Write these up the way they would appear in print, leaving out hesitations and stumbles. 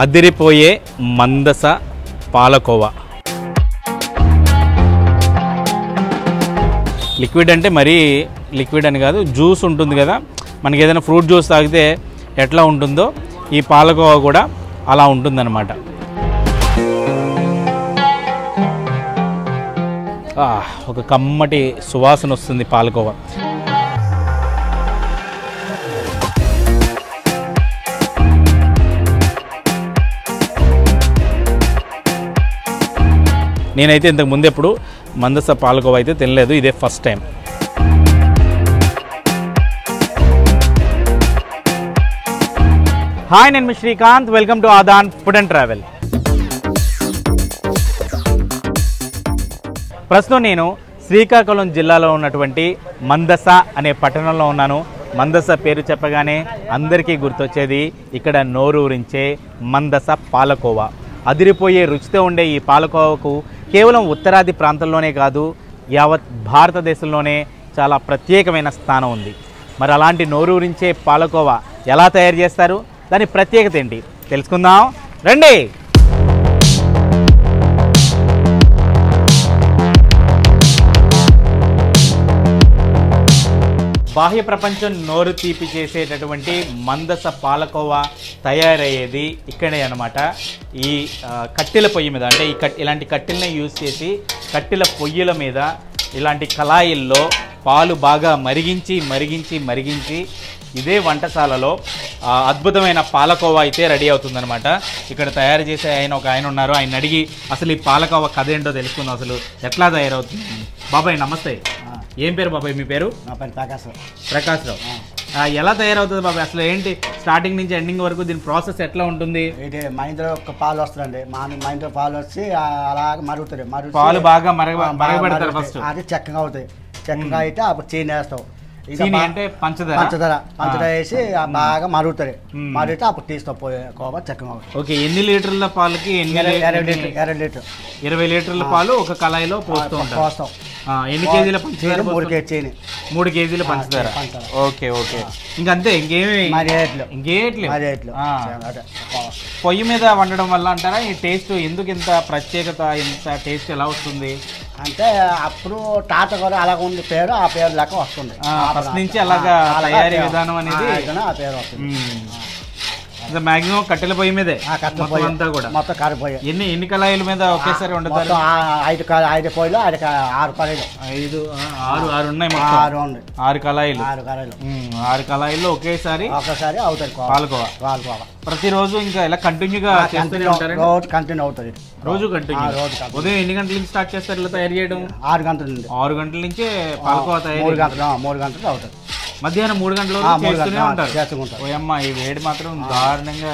అదిరిపోయే మందస పాలకోవా. లిక్విడ్ అంటే మరీ లిక్విడ్ అని కాదు, జ్యూస్ ఉంటుంది కదా, మనకి ఏదైనా ఫ్రూట్ జ్యూస్ తాగితే ఎట్లా ఉంటుందో ఈ పాలకోవా కూడా అలా ఉంటుందన్నమాట. ఒక కమ్మటి సువాసన వస్తుంది పాలకోవా. నేనైతే ఇంతకు ముందు ఎప్పుడు మందస పాలకోవా అయితే తినలేదు, ఇదే ఫస్ట్ టైం. హాయ్, నేను మీ Srikanth. Welcome to Aadhan food and travel. ప్రస్తుతం నేను శ్రీకాకుళం జిల్లాలో ఉన్నటువంటి మందస అనే పట్టణంలో ఉన్నాను. మందస పేరు చెప్పగానే అందరికీ గుర్తొచ్చేది ఇక్కడ నోరూరించే మందస పాలకోవా. అదిరిపోయే రుచితో ఉండే ఈ పాలకోవాకు కేవలం ఉత్తరాది ప్రాంతంలోనే కాదు, యావత్ భారతదేశంలోనే చాలా ప్రత్యేకమైన స్థానం ఉంది. మరి అలాంటి నోరూరించే పాలకోవా ఎలా తయారు చేస్తారు, దాని ప్రత్యేకత ఏంటి తెలుసుకుందాం రండి. బాహ్య ప్రపంచం నోరు తీపి చేసేటటువంటి మందస పాలకోవా తయారయ్యేది ఇక్కడే అన్నమాట. ఈ కట్టెల పొయ్యి మీద, అంటే ఇలాంటి కట్టెలనే యూజ్ చేసి కట్టెల పొయ్యిల మీద ఇలాంటి కళాయిల్లో పాలు బాగా మరిగించి ఇదే వంటశాలలో అద్భుతమైన పాలకోవా అయితే రెడీ అవుతుందన్నమాట. ఇక్కడ తయారు చేసే ఒక ఆయన ఉన్నారు, ఆయన అడిగి అసలు ఈ పాలకోవా కథ ఏంటో తెలుసుకుందాం, అసలు ఎట్లా తయారవుతుంది. బాబాయ్ నమస్తే. ఏం పేరు బాబాయ్ మీ పేరు? నా పేరు ప్రకాశ్రావు. ఎలా తయారవుతుంది బాబాయ్, అసలు ఏంటి స్టార్టింగ్ నుంచి ఎండింగ్ వరకు దీని ప్రాసెస్ ఎట్లా ఉంటుంది? ఇది మా ఇంట్లో ఒక పాలు వస్తుందండి, మా ఇంట్లో పాలు వచ్చి అలాగే మరుగుతుంది. పాలు బాగా మరగబెడతారు ఫస్ట్, అది చక్కగా అవుతాయి. చక్కగా అయితే అప్పుడు చీని వేస్తాం. అంటే పంచదార వేసి బాగా మరుగుతుంది. మరిగితే అప్పుడు తీస్తాం కోవా చక్కగా అవుతుంది. ఓకే, ఎన్ని లీటర్ల పాలకి? 20 లీటర్ 20 లీటర్ల పాలు ఒక కళాయిలో పోస్తాం. ఎన్ని కేజీల పంచదార? 3 కేజీల పంచదార. ఓకే ఓకే, ఇంకంతే, ఇంకేట్లేదు. పొయ్యి మీద వండడం వల్ల అంటారా ఈ టేస్ట్ ఎందుకు ఇంత ప్రత్యేకత, ఇంత టేస్ట్ ఎలా వస్తుంది అంటే అప్పుడు తాత కూడా అలాగ ఉంది పేరు, ఆ పేరు లెక్క వస్తుంది. ఫస్ట్ నుంచి అలాగా తయారీ విధానం అనేది ఆ పేరు వస్తుంది. మాక్సిమం కట్టెల పొయ్యి మీదే అంతా కూడా. మొత్తం కారిపోయి ఎన్ని కళాయిల మీద ఒకేసారి వండుతారు? 5 పొయ్యిలు, 6 కళాయిలు. 6 ఉన్నాయి, 6 కళాయిలు. 6 కళాయిల్లో ఒకేసారి అవుతుంది పాలకోవా. ప్రతిరోజు ఇంకా ఇలా కంటిన్యూగా చేస్తూనే ఉంటారు? రోజు కంటిన్యూ అవుతుంది. రోజు కంటిన్యూ. ఉదయం ఎన్ని గంటల నుంచి స్టార్ట్ చేస్తారు ఇలా తయారు చేయడం? 6 గంటల నుండి. 6 గంటల నుంచే పాలకోవా తయారు. 3 గంటలు అవుతుంది. మధ్యాహ్నం 3 గంటల వరకు చేస్తూనే ఉంటారు. ఓయమ్మ, ఈ వేడి మాత్రం దారుణంగా.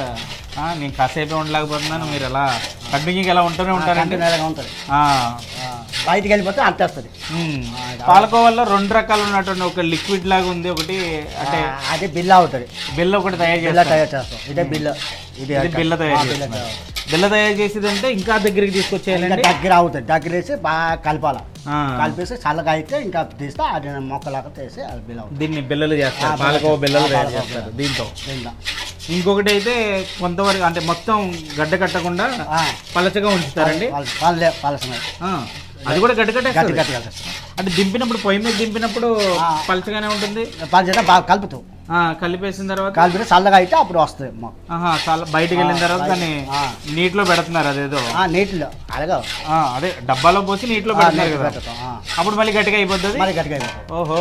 నేను కాసేపు ఉండలేకపోతున్నాను, మీరు ఎలా కంటిన్యూగా ఎలా ఉంటూనే ఉంటారంటే ఉంటుంది. బయటికి వెళ్ళిపోతే అంటేస్తుంది. పాలకోవాలో 2 రకాలు ఉన్నటువంటి, ఒక లిక్విడ్ లాగా ఉంది, ఒకటి అంటే అదే బిల్ల అవుతుంది. బిల్ల ఒకటి తయారు చేస్తాం. ఇదే బిల్ల. బిల్ల తయారు చేసేది అంటే ఇంకా దగ్గరికి తీసుకొచ్చేయాలంటే దగ్గర అవుతుంది. దగ్గర వేసి బాగా కలిపేసి చల్లగా అయితే ఇంకా తీస్తే అది మొక్కలాగా తీసి అది బిల్ల. దీన్ని బిల్లలు చేస్తారు, పాలకోవా బిల్లలు తయారు చేస్తారు దీంతో. ఇంకొకటి అయితే కొంతవరకు అంటే మొత్తం గడ్డ కట్టకుండా పలచగా ఉంచుతారండి. అది కూడా గడ్డ అంటే దింపినప్పుడు, పొయ్యి మీద దింపినప్పుడు పలచగానే ఉంటుంది. బాగా కలుపుతాం. కలిపేసిన తర్వాత కలిపి చల్లగా అయితే అప్పుడు వస్తుంది. బయటకు వెళ్ళిన తర్వాత దాన్ని నీటిలో పెడుతున్నారు. అదేదో నీటిలో అలాగా అదే డబ్బాలో పోసి నీటిలో పెడుతున్నారు కదా, అప్పుడు మళ్ళీ గట్టిగా అయిపోతుంది. ఓహో,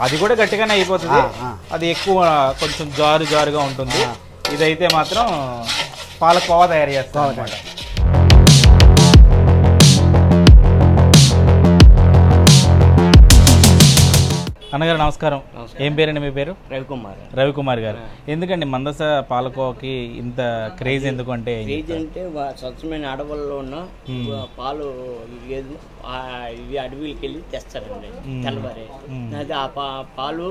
అది కూడా గట్టిగానే అయిపోతుంది. అది ఎక్కువ కొంచెం జారుగా ఉంటుంది. ఇదైతే మాత్రం పాలకోవా తయారు చేస్తాం అన్నమాట. అన్నగారు నమస్కారం. ఏం పేరండి మీ పేరు? రవికుమార్ గారు. ఎందుకండి మందస పాలకోవాకి ఇంత క్రేజ్ ఎందుకు? అంటే స్వచ్ఛమైన అడవుల్లో ఉన్న పాలు ఇవి అడవికి వెళ్ళి తెస్తారండి తెల్లవారి. అది ఆ పాలు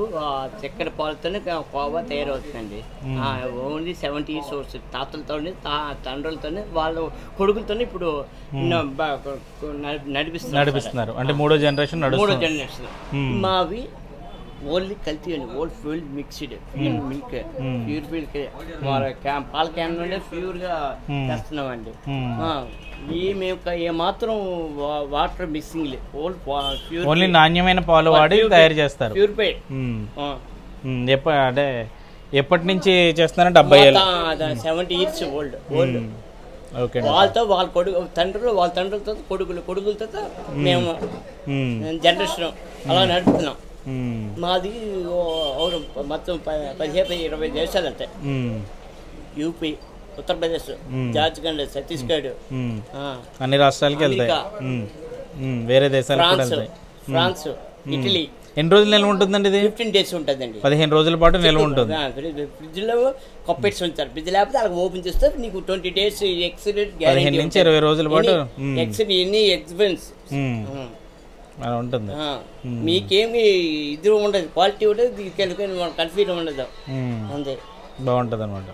చక్కెర పాలతోనే కోవా తయారవుతుందండి. ఓన్లీ 70 years తాతలతోనే తండ్రులతోనే వాళ్ళ కొడుకులతోనే ఇప్పుడు నడిపిస్తున్నారు. అంటే 3వ జనరేషన్. మావి ఓన్లీ కల్తీ అండి, old fuel mixed milk purified పాల క్యాన్ నుండి ప్యూర్గా తెస్తున్నామండి. మేము ఏమాత్రం water mixing old pure only నాణ్యమైన పాలు వాడి తయారు చేస్తారు. ప్యూరిఫైడ్ అంటే ఎప్పటి నుంచి చేస్తున్నారంటే 70 ఏళ్ళు, 70 years ఓల్డ్. వాళ్ళతో వాళ్ళ వాళ్ళ తండ్రులతో కొడుకులతో మేము జనరేషన్ అలా నడుపుతున్నాం. మాది మొత్తం 15-20 దేశాలు అంటాయి. యూపీ, ఉత్తరప్రదేశ్, జార్ఖండ్, ఛత్తీస్గఢ్, అన్ని రాష్ట్రాలకి వెళ్తాయి. వేరే దేశాలు ఫ్రాన్స్, ఇటలీ. ఎన్ని రోజులు నిల్వ ఉంటుందండి ఇది? 15 days ఉంటుందండి. 15 రోజుల పాటు నిల్వ ఉంటుంది. ఫ్రిడ్జ్ లో కప్పెట్స్ ఉంచారు. ఫ్రిడ్జ్ లేకపోతే అలా ఓపెన్ చేస్తారు. నీకు 20 days ఎక్సలెంట్ 15 నుంచి 20 రోజుల పాటు ఎనీ ఎక్స్పెన్స్ అలా ఉంటుంది. మీకేమి ఇది ఉండదు, క్వాలిటీ ఉండదు, కన్ఫ్యూజన్ ఉండదు. అంతే, బాగుంటుంది అనమాట.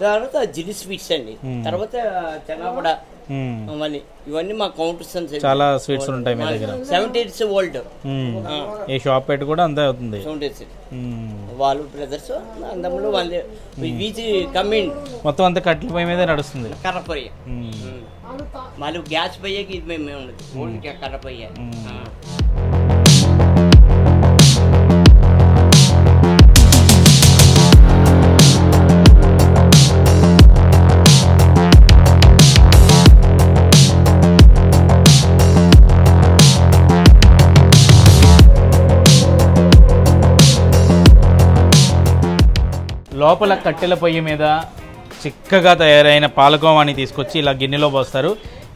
తర్వాత జిలి స్వీట్స్ అండి, తర్వాత చెన్నాపడ, ఇవన్నీ మా కౌంటర్స్. చాలా స్వీట్స్ ఉంటాయి మీ దగ్గర. 70 years ఓల్డ్. ఈ షాప్ పెట్టి కూడా అంతే అవుతుంది. వాళ్ళు బ్రదర్స్ అందములు వాళ్ళే వీచి కమ్మింగ్. మొత్తం అంతా కట్టెల పొయ్యి మీద నడుస్తుంది. కర్ర పొయ్యి, మళ్ళీ గ్యాస్ పొయ్యకి ఇది మేము ఉండదు, ఓన్లీ కర్ర పొయ్య. లోపల కట్టెల పొయ్యి మీద చిక్కగా తయారైన పాలకోవాని తీసుకొచ్చి ఇలా గిన్నెలో పోస్తారు.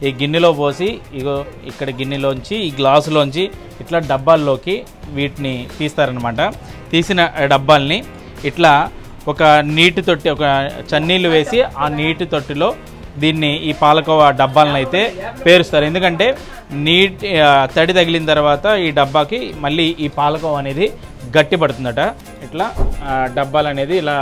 ఈ గిన్నెలో పోసి ఇగో ఇక్కడ గిన్నెలోంచి ఈ గ్లాసులోంచి ఇట్లా డబ్బాల్లోకి వీటిని తీస్తారనమాట. తీసిన డబ్బాల్ని ఇట్లా ఒక నీటి తొట్టి, ఒక చన్నీళ్ళు వేసి ఆ నీటి తొట్టిలో దీన్ని ఈ పాలకోవా డబ్బాలను అయితే పేరుస్తారు. ఎందుకంటే తడి తగిలిన తర్వాత ఈ డబ్బాకి మళ్ళీ ఈ పాలకోవా అనేది గట్టి పడుతుందట. ఇట్లా డబ్బాలు అనేది ఇలా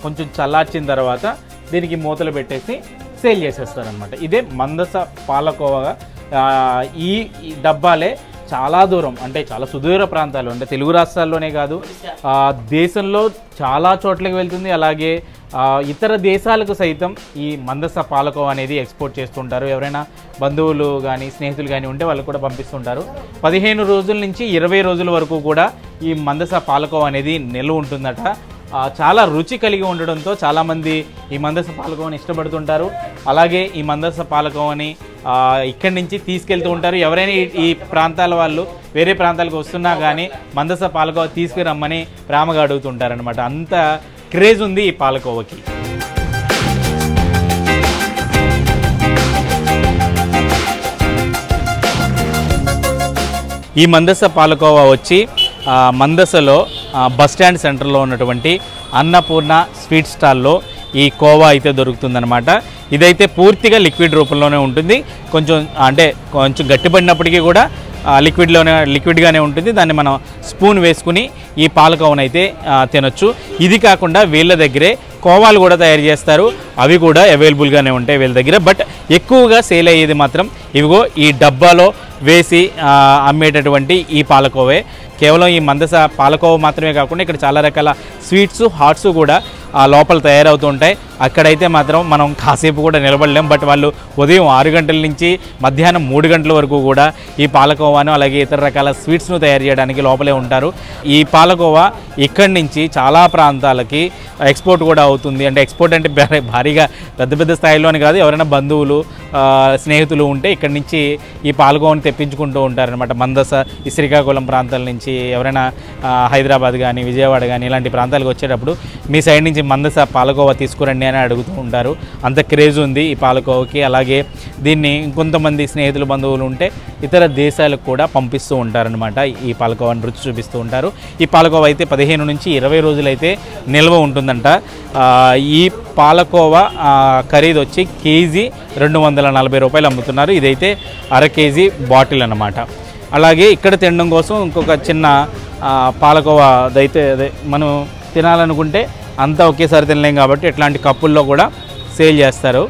కొంచెం చల్లార్చిన తర్వాత దీనికి మూతలు పెట్టేసి సేల్ చేసేస్తారనమాట. ఇదే మందస పాలకోవా. ఈ డబ్బాలే చాలా దూరం, అంటే చాలా సుదూర ప్రాంతాలు, అంటే తెలుగు రాష్ట్రాల్లోనే కాదు దేశంలో చాలా చోట్లకి వెళ్తుంది. అలాగే ఇతర దేశాలకు సైతం ఈ మందస పాలకోవా అనేది ఎక్స్పోర్ట్ చేస్తుంటారు. ఎవరైనా బంధువులు కానీ స్నేహితులు కానీ ఉంటే వాళ్ళు కూడా పంపిస్తుంటారు. 15 రోజుల నుంచి 20 రోజుల వరకు కూడా ఈ మందస పాలకోవా అనేది నిల్వ ఉంటుందట. చాలా రుచి కలిగి ఉండడంతో చాలామంది ఈ మందస పాలకోవాని ఇష్టపడుతుంటారు. అలాగే ఈ మందస పాలకోవాని ఇక్కడి నుంచి తీసుకెళ్తూ ఉంటారు. ఎవరైనా ఈ ప్రాంతాల వాళ్ళు వేరే ప్రాంతాలకు వస్తున్నా కానీ మందస పాలకోవా తీసుకురమ్మని ప్రేమగా అడుగుతుంటారనమాట. అంత క్రేజ్ ఉంది ఈ పాలకోవాకి. ఈ మందస పాలకోవా వచ్చి మందసలో బస్టాండ్ సెంటర్లో ఉన్నటువంటి అన్నపూర్ణ స్వీట్ స్టాల్లో ఈ కోవా అయితే దొరుకుతుందన్నమాట. ఇదైతే పూర్తిగా లిక్విడ్ రూపంలోనే ఉంటుంది. కొంచెం గట్టిపడినప్పటికీ కూడా లిక్విడ్గానే ఉంటుంది. దాన్ని మనం స్పూన్ వేసుకుని ఈ పాలకోవాను అయితే తినొచ్చు. ఇది కాకుండా వీళ్ళ దగ్గరే కోవాలు కూడా తయారు చేస్తారు. అవి కూడా అవైలబుల్గానే ఉంటాయి వీళ్ళ దగ్గర. బట్ ఎక్కువగా సేల్ అయ్యేది మాత్రం ఇవిగో ఈ డబ్బాలో వేసి అమ్మేటటువంటి ఈ పాలకోవే. కేవలం ఈ మందస పాలకోవా మాత్రమే కాకుండా ఇక్కడ చాలా రకాల స్వీట్స్, హాట్స్ కూడా లోపల తయారవుతూ ఉంటాయి. అక్కడైతే మాత్రం మనం కాసేపు కూడా నిలబడలేం. బట్ వాళ్ళు ఉదయం 6 గంటల నుంచి మధ్యాహ్నం 3 గంటల వరకు కూడా ఈ పాలకోవాను అలాగే ఇతర రకాల స్వీట్స్ను తయారు చేయడానికి లోపలే ఉంటారు. ఈ పాలకోవా ఇక్కడి నుంచి చాలా ప్రాంతాలకి ఎక్స్పోర్ట్ కూడా అవుతుంది. అంటే ఎక్స్పోర్ట్ అంటే భారీగా పెద్ద స్థాయిలోనే కాదు, ఎవరైనా బంధువులు స్నేహితులు ఉంటే ఇక్కడి నుంచి ఈ పాలకోవాని తెప్పించుకుంటూ ఉంటారనమాట. మందస, ఈ శ్రీకాకుళం ప్రాంతాల నుంచి ఎవరైనా హైదరాబాద్ కానీ విజయవాడ కానీ ఇలాంటి ప్రాంతాలకు వచ్చేటప్పుడు మీ సైడ్ నుంచి మందస పాలకోవా తీసుకురండి అని అడుగుతూ ఉంటారు. అంత క్రేజ్ ఉంది ఈ పాలకోవాకి. అలాగే దీన్ని ఇంకొంతమంది స్నేహితులు, బంధువులు ఉంటే ఇతర దేశాలకు కూడా పంపిస్తూ ఉంటారనమాట. ఈ పాలకోవాని రుచి చూపిస్తూ ఉంటారు. ఈ పాలకోవా అయితే 15 నుంచి 20 రోజులు అయితే నిల్వ ఉంటుందంట. ఈ పాలకోవా ఖరీదు వచ్చి కేజీ 240 రూపాయలు అమ్ముతున్నారు. ఇదైతే అర కేజీ బాటిల్ అన్నమాట. అలాగే ఇక్కడ తినడం కోసం ఇంకొక చిన్న పాలకోవా అయితే మనం తినాలనుకుంటే అంతా ఒకేసారి తినలేం కాబట్టి ఇట్లాంటి కప్పుల్లో కూడా సేల్ చేస్తారు.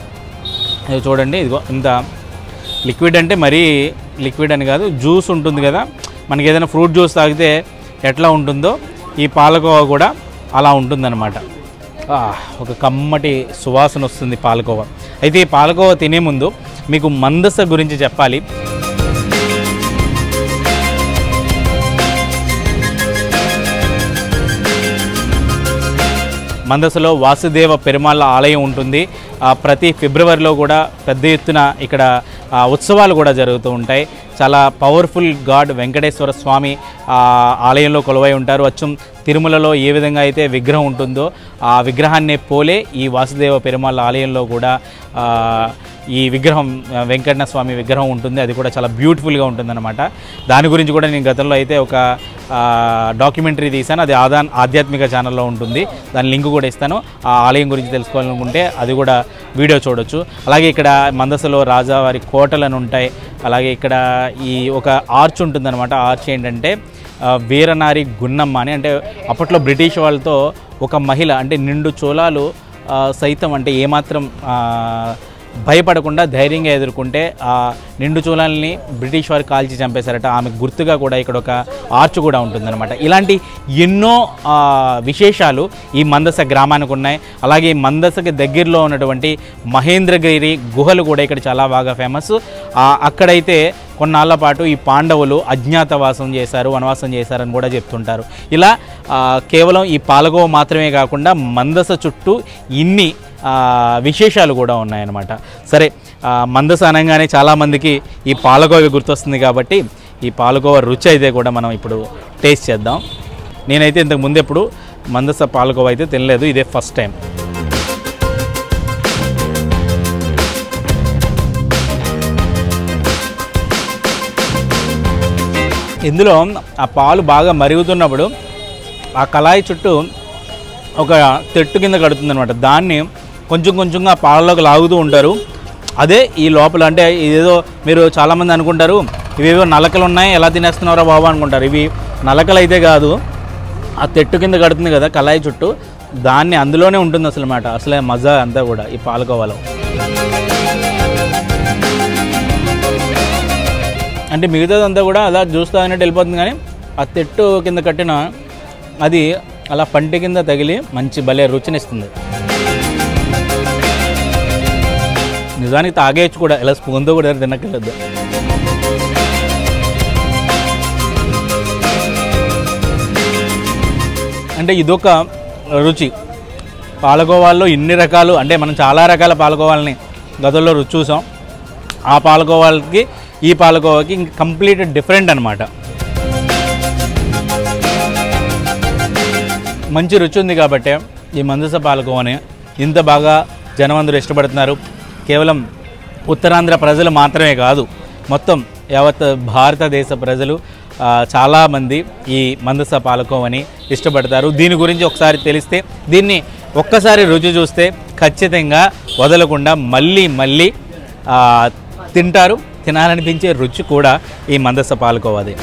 ఇది చూడండి, ఇదిగో ఇంత లిక్విడ్, అంటే మరీ లిక్విడ్ అని కాదు, జ్యూస్ ఉంటుంది కదా, మనకి ఏదైనా ఫ్రూట్ జ్యూస్ తాగితే ఎట్లా ఉంటుందో ఈ పాలకోవా కూడా అలా ఉంటుందన్నమాట. ఒక కమ్మటి సువాసన వస్తుంది పాలకోవా. అయితే ఈ పాలకోవా తినే ముందు మీకు మందస గురించి చెప్పాలి. మందసలో వాసుదేవ పెరుమాళ్ళ ఆలయం ఉంటుంది. ప్రతి ఫిబ్రవరిలో కూడా పెద్ద ఎత్తున ఇక్కడ ఉత్సవాలు కూడా జరుగుతూ ఉంటాయి. చాలా పవర్ఫుల్ గాడ్ వెంకటేశ్వర స్వామి ఆలయంలో కొలువై ఉంటారు. అచ్చం తిరుమలలో ఏ విధంగా అయితే విగ్రహం ఉంటుందో ఆ విగ్రహాన్నే పోలే ఈ వాసుదేవ పెరుమాళ్ళ ఆలయంలో కూడా ఈ విగ్రహం వెంకటేశ్వర స్వామి విగ్రహం ఉంటుంది. అది కూడా చాలా బ్యూటిఫుల్గా ఉంటుందన్నమాట. దాని గురించి కూడా నేను గతంలో అయితే ఒక డాక్యుమెంటరీ తీశాను. అది ఆదాన్ ఆధ్యాత్మిక ఛానల్లో ఉంటుంది. దాని లింక్ కూడా ఇస్తాను. ఆ ఆలయం గురించి తెలుసుకోవాలనుకుంటే అది కూడా వీడియో చూడొచ్చు. అలాగే ఇక్కడ మందసలో రాజావారి కోటలను ఉంటాయి. అలాగే ఇక్కడ ఈ ఒక ఆర్చ్ ఉంటుందన్నమాట. ఆర్చ్ ఏంటంటే వీరనారి గున్నమ్మ అని, అంటే అప్పట్లో బ్రిటిష్ వాళ్ళతో ఒక మహిళ అంటే నిండు చోళాలు సైతం అంటే ఏమాత్రం భయపడకుండా ధైర్యంగా ఎదుర్కొంటే ఆ నిండు చూలాలని బ్రిటిష్ వారు కాల్చి చంపేశారట. ఆమె గుర్తుగా కూడా ఇక్కడ ఒక ఆర్చ్ కూడా ఉంటుందన్నమాట. ఇలాంటి ఎన్నో విశేషాలు ఈ మందస గ్రామానికి ఉన్నాయి. అలాగే మందసకి దగ్గరలో ఉన్నటువంటి మహేంద్రగిరి గుహలు కూడా ఇక్కడ చాలా బాగా ఫేమస్. అక్కడైతే కొన్నాళ్ళ పాటు ఈ పాండవులు అజ్ఞాతవాసం చేశారు, వనవాసం చేశారని కూడా చెప్తుంటారు. ఇలా కేవలం ఈ పాలకోవ మాత్రమే కాకుండా మందస చుట్టూ ఇన్ని విశేషాలు కూడా ఉన్నాయన్నమాట. సరే, మందస అనగానే చాలామందికి ఈ పాలకోవ గుర్తొస్తుంది కాబట్టి ఈ పాలకోవ రుచి అయితే కూడా మనం ఇప్పుడు టేస్ట్ చేద్దాం. నేనైతే ఇంతకు ముందు ఎప్పుడు మందస పాలకోవ అయితే తినలేదు, ఇదే ఫస్ట్ టైం. ఇందులో ఆ పాలు బాగా మరుగుతున్నప్పుడు ఆ కళాయి చుట్టూ ఒక తెట్టు కింద కడుతుందనమాట. దాన్ని కొంచెం కొంచెంగా పాలలోకి లాగుతూ ఉంటారు. అదే ఈ లోపల, అంటే ఇదేదో మీరు చాలామంది అనుకుంటారు ఇవేవో నలకలు ఉన్నాయి ఎలా తినేస్తున్నారో బాబు అనుకుంటారు. ఇవి నలకలు అయితే కాదు, ఆ తెట్టు కింద కడుతుంది కదా కళాయి చుట్టూ, దాన్ని అందులోనే ఉంటుంది అసలు మాట. అసలే మజా అంతా కూడా ఈ పాలకోవాలో. అంటే మిగతాదంతా కూడా అలా చూస్తా అన్నట్టు వెళ్ళిపోతుంది, కానీ ఆ తెట్టు కింద కట్టిన అది అలా పంటి కింద తగిలి మంచి భలే రుచినిస్తుంది. నిజానికి తాగేయచ్చు కూడా, ఇలా స్పూన్తో కూడా తినక్కర్లేదు. అంటే ఇదొక రుచి. పాలకోవాల్లో ఇన్ని రకాలు, అంటే మనం చాలా రకాల పాలకోవాలని గతంలో రుచి చూసాం. ఆ పాలకోవాలకి ఈ పాలకోవాకి ఇంక కంప్లీట్ డిఫరెంట్ అనమాట. మంచి రుచి ఉంది కాబట్టి ఈ మందస పాలకోవని ఇంత బాగా జనమందరూ ఇష్టపడుతున్నారు. కేవలం ఉత్తరాంధ్ర ప్రజలు మాత్రమే కాదు, మొత్తం యావత్ భారతదేశ ప్రజలు చాలామంది ఈ మందస పాలకోవని ఇష్టపడతారు. దీని గురించి ఒకసారి తెలిస్తే, దీన్ని ఒక్కసారి రుచి చూస్తే ఖచ్చితంగా వదలకుండా మళ్ళీ మళ్ళీ తింటారు. తినాలనిపించే రుచి కూడా ఈ మందస పాలకోవాది.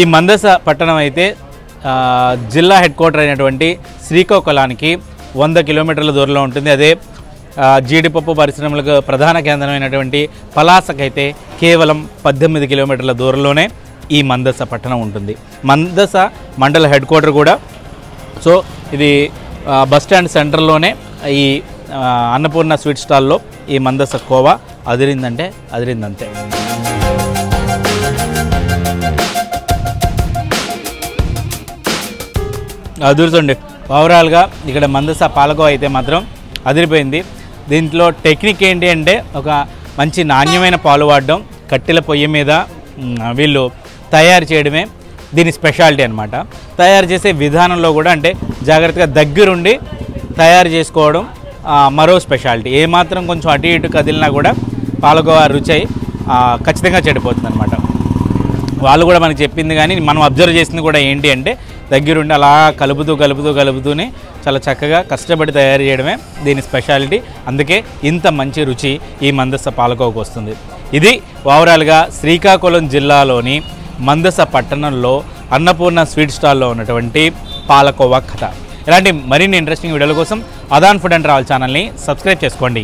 ఈ మందస పట్టణం అయితే జిల్లా హెడ్ క్వార్టర్ అయినటువంటి శ్రీకాకుళానికి 100 కిలోమీటర్ల దూరంలో ఉంటుంది. అదే జీడిపప్పు పరిశ్రమలకు ప్రధాన కేంద్రమైనటువంటి పలాసకైతే కేవలం 18 కిలోమీటర్ల దూరంలోనే ఈ మందస పట్టణం ఉంటుంది. మందస మండల హెడ్ క్వార్టర్ కూడా. సో ఇది బస్టాండ్ సెంటర్లోనే ఈ అన్నపూర్ణ స్వీట్ స్టాల్లో ఈ మందస కోవా అదిరిందంటే అదిరిందంతే. అదురుతుండే ఓవరాల్గా ఇక్కడ మందస పాలకోవా అయితే మాత్రం అదిరిపోయింది. దీంట్లో టెక్నిక్ ఏంటి అంటే, ఒక మంచి నాణ్యమైన పాలు వాడడం, కట్టెల పొయ్యి మీద వీళ్ళు తయారు చేయడమే దీని స్పెషాలిటీ అనమాట. తయారు చేసే విధానంలో కూడా అంటే జాగ్రత్తగా దగ్గరుండి తయారు చేసుకోవడం మరో స్పెషాలిటీ. ఏమాత్రం కొంచెం అటు ఇటు కదిలినా కూడా పాలకోవా రుచి ఖచ్చితంగా చెడిపోతుంది అనమాట. వాళ్ళు కూడా మనకు చెప్పింది, కానీ మనం అబ్జర్వ్ చేసింది కూడా ఏంటి అంటే, దగ్గరుండి అలా కలుపుతూనే చాలా చక్కగా కష్టపడి తయారు చేయడమే దీని స్పెషాలిటీ. అందుకే ఇంత మంచి రుచి ఈ మందస పాలకోవకు వస్తుంది. ఇది ఓవరాల్గా శ్రీకాకుళం జిల్లాలోని మందస పట్టణంలో అన్నపూర్ణ స్వీట్ స్టాల్లో ఉన్నటువంటి పాలకోవా కథ. ఇలాంటి మరిన్ని ఇంట్రెస్టింగ్ వీడియోల కోసం ఆదాన్ ఫుడ్ అండ్ ట్రావెల్ ఛానల్ని సబ్స్క్రైబ్ చేసుకోండి.